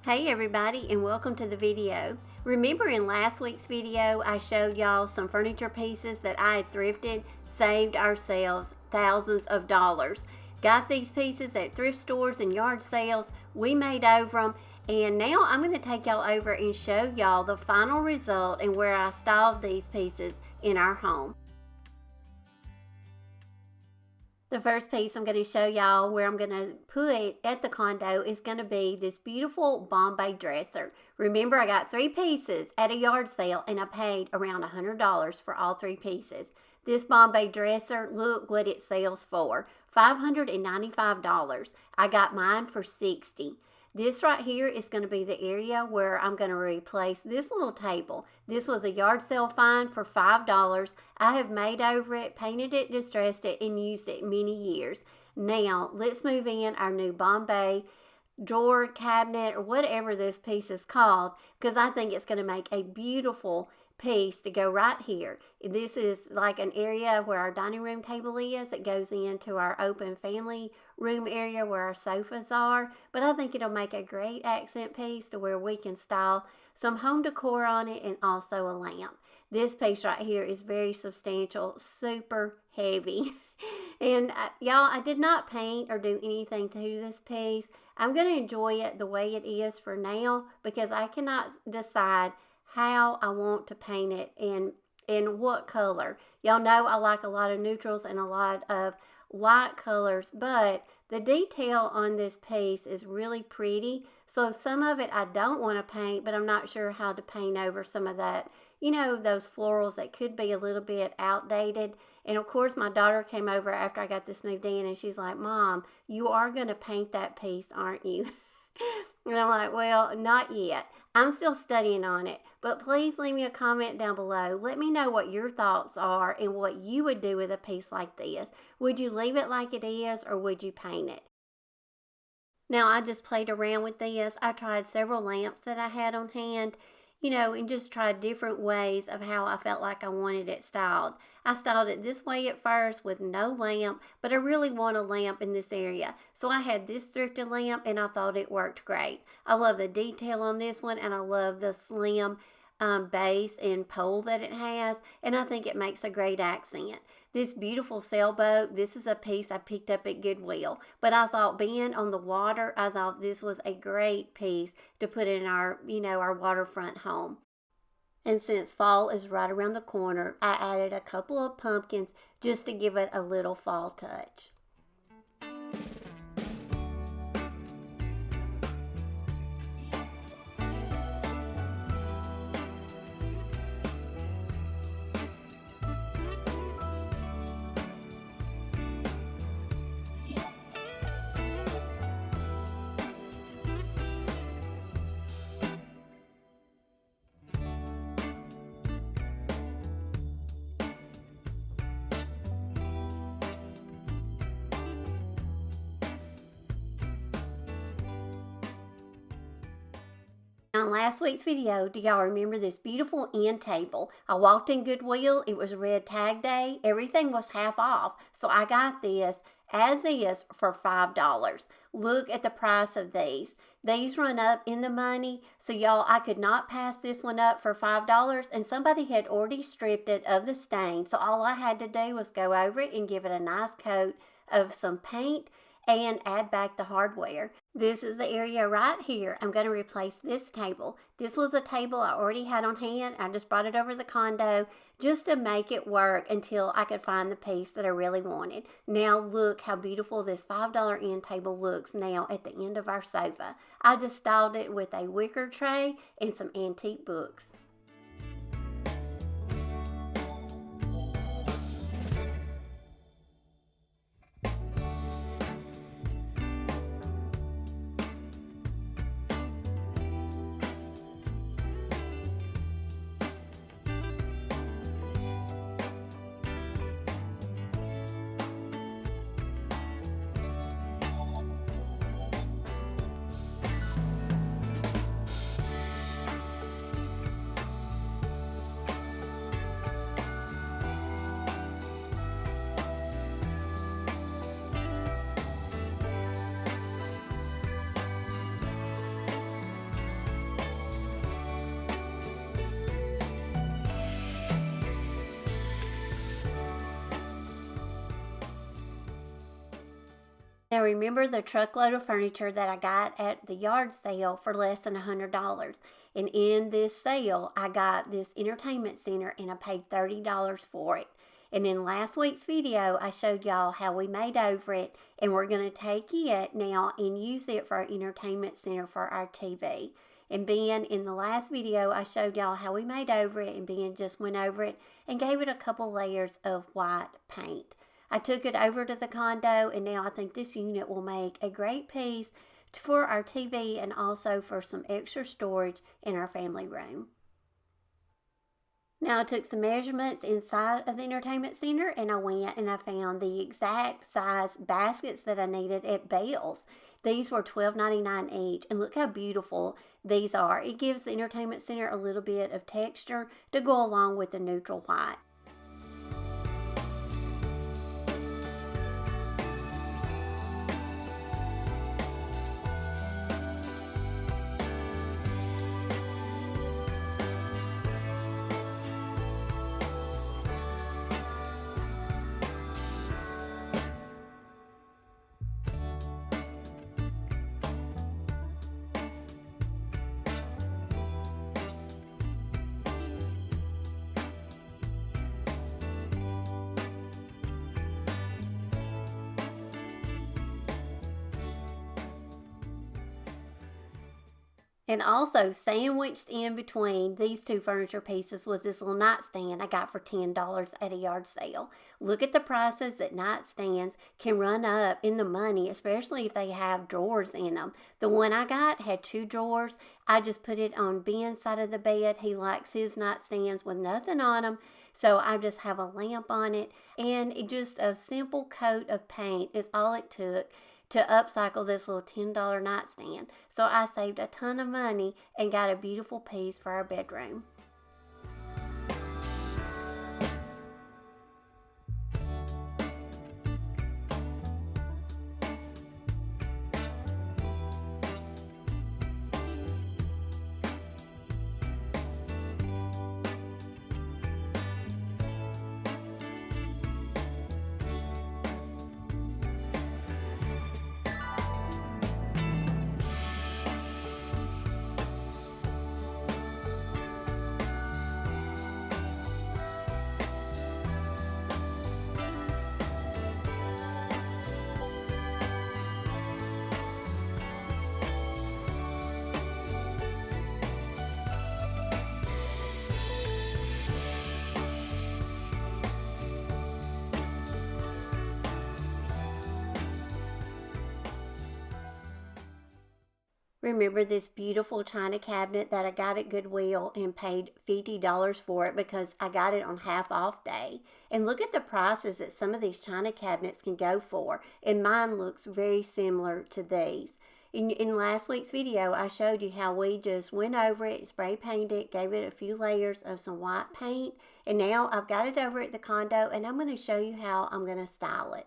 Hey everybody, and welcome to the video. Remember in last week's video I showed y'all some furniture pieces that I had thrifted, saved ourselves thousands of dollars. Got these pieces at thrift stores and yard sales, we made over them, and now I'm going to take y'all over and show y'all the final result and where I styled these pieces in our home. The first piece I'm going to show y'all where I'm going to put at the condo is going to be this beautiful Bombay dresser. Remember, I got 3 pieces at a yard sale and I paid around $100 for all 3 pieces. This Bombay dresser, look what it sells for, $595. I got mine for $60. This right here is going to be the area where I'm going to replace this little table. This was a yard sale find for $5. I have made over it, painted it, distressed it, and used it many years. Now, let's move in our new Bombay drawer, cabinet, or whatever this piece is called, because I think it's going to make a beautiful piece to go right here. This is like an area where our dining room table is. It goes into our open family room area where our sofas are, but I think it'll make a great accent piece to where we can style some home decor on it and also a lamp. This piece right here is very substantial, super heavy. And y'all, I did not paint or do anything to this piece. I'm going to enjoy it the way it is for now because I cannot decide how I want to paint it and in what color. Y'all know I like a lot of neutrals and a lot of light colors, but the detail on this piece is really pretty. So some of it I don't want to paint, but I'm not sure how to paint over some of that, you know, those florals that could be a little bit outdated. And of course my daughter came over after I got this moved in and she's like, "Mom, you are going to paint that piece, aren't you?" And I'm like, well, not yet. I'm still studying on it. But please leave me a comment down below. Let me know what your thoughts are and what you would do with a piece like this. Would you leave it like it is or would you paint it? Now, I just played around with this. I tried several lamps that I had on hand, you know, and just tried different ways of how I felt like I wanted it styled. I styled it this way at first with no lamp, but I really want a lamp in this area. So I had this thrifted lamp and I thought it worked great. I love the detail on this one and I love the slim base and pole that it has, and I think it makes a great accent. This beautiful sailboat, this is a piece I picked up at Goodwill, but I thought being on the water, I thought this was a great piece to put in our, you know, our waterfront home. And since fall is right around the corner, I added a couple of pumpkins just to give it a little fall touch. On last week's video, do y'all remember this beautiful end table? I walked in Goodwill, it was red tag day, everything was half off. So I got this as is for $5. Look at the price of these. These run up in the money, so y'all, I could not pass this one up for $5, and somebody had already stripped it of the stain, so all I had to do was go over it and give it a nice coat of some paint and add back the hardware. This is the area right here. I'm going to replace this table. This was a table I already had on hand. I just brought it over to the condo just to make it work until I could find the piece that I really wanted. Now look how beautiful this $5 end table looks now at the end of our sofa. I just styled it with a wicker tray and some antique books. Now remember the truckload of furniture that I got at the yard sale for less than $100. And in this sale, I got this entertainment center and I paid $30 for it. And in last week's video, I showed y'all how we made over it, and we're going to take it now and use it for our entertainment center for our TV. And Ben, in the last video, I showed y'all how we made over it, and Ben just went over it and gave it a couple layers of white paint. I took it over to the condo, and now I think this unit will make a great piece for our TV and also for some extra storage in our family room. Now I took some measurements inside of the entertainment center, and I went and I found the exact size baskets that I needed at Bell's. These were $12.99 each, and look how beautiful these are. It gives the entertainment center a little bit of texture to go along with the neutral white. And also sandwiched in between these two furniture pieces was this little nightstand I got for $10 at a yard sale. Look at the prices that nightstands can run up in the money, especially if they have drawers in them. The one I got had 2 drawers. I just put it on Ben's side of the bed. He likes his nightstands with nothing on them. So I just have a lamp on it, and just a simple coat of paint is all it took to upcycle this little $10 nightstand. So I saved a ton of money and got a beautiful piece for our bedroom. Remember this beautiful china cabinet that I got at Goodwill and paid $50 for it because I got it on half off day. And look at the prices that some of these china cabinets can go for. And mine looks very similar to these. In last week's video, I showed you how we just went over it, spray painted it, gave it a few layers of some white paint. And now I've got it over at the condo, and I'm going to show you how I'm going to style it.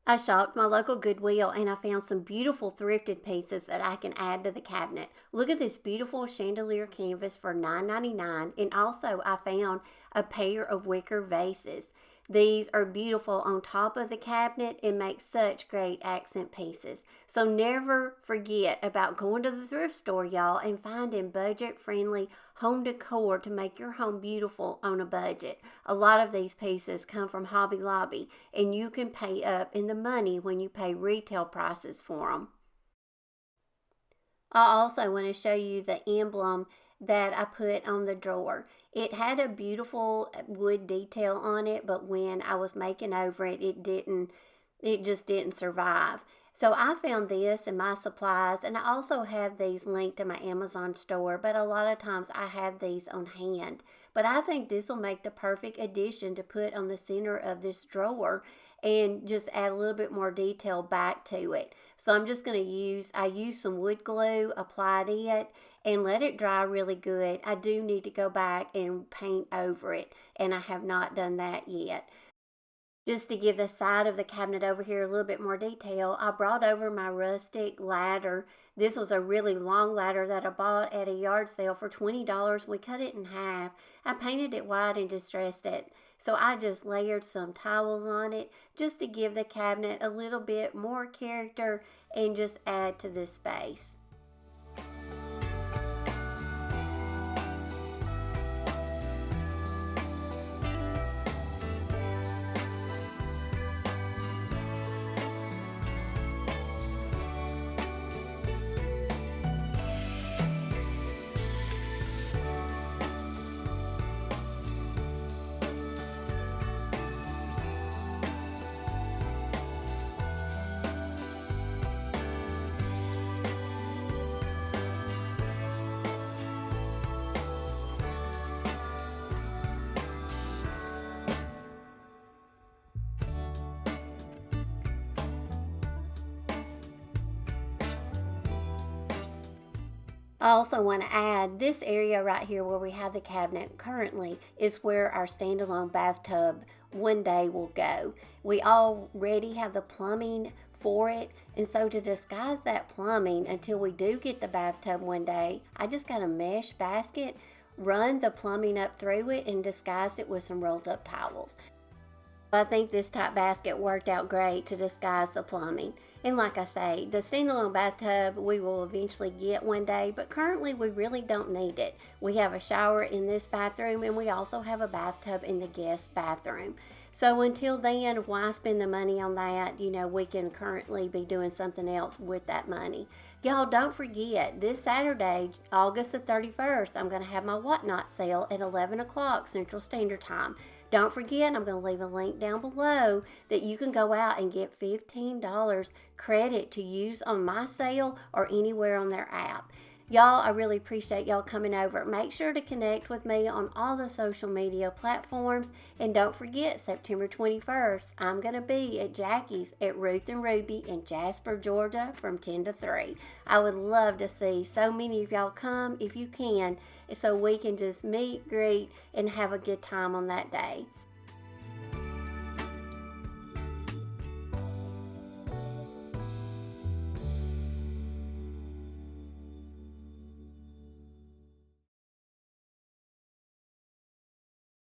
I shopped my local Goodwill and I found some beautiful thrifted pieces that I can add to the cabinet. Look at this beautiful chandelier canvas for $9.99, and also I found a pair of wicker vases. These are beautiful on top of the cabinet and make such great accent pieces. So never forget about going to the thrift store, y'all, and finding budget-friendly home decor to make your home beautiful on a budget. A lot of these pieces come from Hobby Lobby, and you can pay up in the money when you pay retail prices for them. I also want to show you the emblem that I put on the drawer. It had a beautiful wood detail on it, but when I was making over it, it just didn't survive. So I found this in my supplies, and I also have these linked in my Amazon store, but a lot of times I have these on hand. But I think this will make the perfect addition to put on the center of this drawer and just add a little bit more detail back to it. So I'm just going to I used some wood glue, applied it, and let it dry really good. I do need to go back and paint over it, and I have not done that yet. Just to give the side of the cabinet over here a little bit more detail, I brought over my rustic ladder. This was a really long ladder that I bought at a yard sale for $20. We cut it in half. I painted it white and distressed it. So I just layered some towels on it just to give the cabinet a little bit more character and just add to this space. I also want to add this area right here where we have the cabinet currently is where our standalone bathtub one day will go. We already have the plumbing for it, and so to disguise that plumbing until we do get the bathtub one day, I just got a mesh basket, run the plumbing up through it, and disguised it with some rolled up towels. I think this type basket worked out great to disguise the plumbing. And like I say, the standalone bathtub we will eventually get one day, but currently we really don't need it. We have a shower in this bathroom, and we also have a bathtub in the guest bathroom. So until then, why spend the money on that? We can currently be doing something else with that money. Y'all, don't forget, this Saturday, August the 31st, I'm going to have my Whatnot sale at 11 o'clock Central Standard Time. Don't forget, I'm going to leave a link down below that you can go out and get $15 credit to use on my sale or anywhere on their app. Y'all, I really appreciate y'all coming over. Make sure to connect with me on all the social media platforms. And don't forget, September 21st, I'm going to be at Jackie's at Ruth and Ruby in Jasper, Georgia from 10 to 3. I would love to see so many of y'all come if you can, so we can just meet, greet, and have a good time on that day.